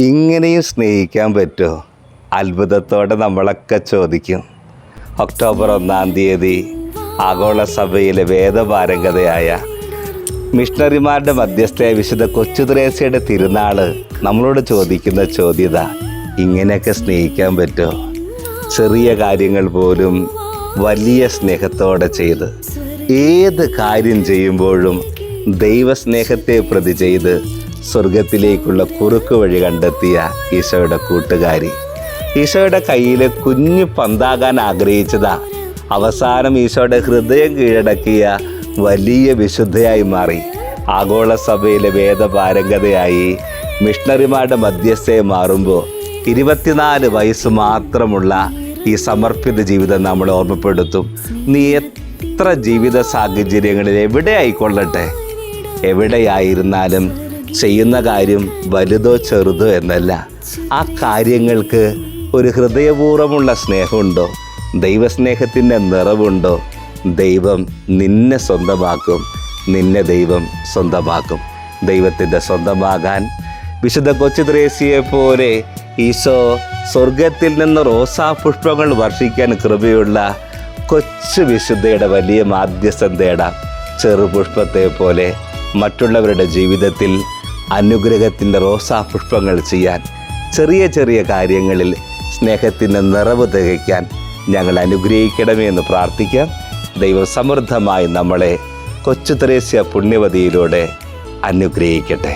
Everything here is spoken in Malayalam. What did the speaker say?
ഇങ്ങനെയും സ്നേഹിക്കാൻ പറ്റുമോ? അത്ഭുതത്തോടെ നമ്മളൊക്കെ ചോദിക്കും. ഒക്ടോബർ 1-ാം തീയതി ആഗോള സഭയിലെ വേദപാരംഗതയായ മിഷണറിമാരുടെ മധ്യസ്ഥയായ വിശുദ്ധ കൊച്ചുത്രേസ്യയുടെ തിരുനാൾ നമ്മളോട് ചോദിക്കുന്ന ചോദ്യത, ഇങ്ങനെയൊക്കെ സ്നേഹിക്കാൻ പറ്റുമോ? ചെറിയ കാര്യങ്ങൾ പോലും വലിയ സ്നേഹത്തോടെ ചെയ്ത്, ഏത് കാര്യം ചെയ്യുമ്പോഴും ദൈവസ്നേഹത്തെ പ്രതി ചെയ്ത് സ്വർഗത്തിലേക്കുള്ള കുറുക്ക് വഴി കണ്ടെത്തിയ ഈശോയുടെ കൂട്ടുകാരി, ഈശോയുടെ കയ്യിൽ കുഞ്ഞു പന്താകാൻ ആഗ്രഹിച്ചതാ അവസാനം ഈശോയുടെ ഹൃദയം കീഴടക്കിയ വലിയ വിശുദ്ധയായി മാറി. ആഗോള സഭയിലെ വേദപാരംഗതയായി മിഷണറിമാരുടെ മധ്യസ്ഥയെ മാറുമ്പോൾ 24 വയസ്സ് മാത്രമുള്ള ഈ സമർപ്പിത ജീവിതം നമ്മളെ ഓർമ്മപ്പെടുത്തും. നീ എത്ര ജീവിത സാഹചര്യങ്ങളിൽ എവിടെ ആയിക്കൊള്ളട്ടെ, എവിടെയായിരുന്നാലും ചെയ്യുന്ന കാര്യം വലുതോ ചെറുതോ എന്നല്ല, ആ കാര്യങ്ങൾക്ക് ഒരു ഹൃദയപൂർവ്വമുള്ള സ്നേഹമുണ്ടോ, ദൈവസ്നേഹത്തിൻ്റെ നിറവുണ്ടോ, ദൈവം നിന്നെ സ്വന്തമാക്കും, നിന്നെ ദൈവം സ്വന്തമാക്കും. ദൈവത്തിൻ്റെ സ്വന്തമാകാൻ വിശുദ്ധ കൊച്ചുത്രേസ്യയെ പോലെ ഈശോ സ്വർഗത്തിൽ നിന്ന് റോസാപുഷ്പങ്ങൾ വർഷിക്കാൻ കൃപയുള്ള കൊച്ചു വിശുദ്ധയുടെ വലിയ മാധ്യസ്ഥം തേടാം. ചെറുപുഷ്പത്തെ പോലെ മറ്റുള്ളവരുടെ ജീവിതത്തിൽ അനുഗ്രഹത്തിൻ്റെ റോസാപുഷ്പങ്ങൾ ചെയ്യാൻ, ചെറിയ ചെറിയ കാര്യങ്ങളിൽ സ്നേഹത്തിൻ്റെ നിറവ് തികയ്ക്കാൻ ഞങ്ങൾ അനുഗ്രഹിക്കണമേ എന്ന് പ്രാർത്ഥിക്കാം. ദൈവം സമൃദ്ധമായി നമ്മളെ കൊച്ചുത്രേസ്യ പുണ്യവതിയിലൂടെ അനുഗ്രഹിക്കട്ടെ.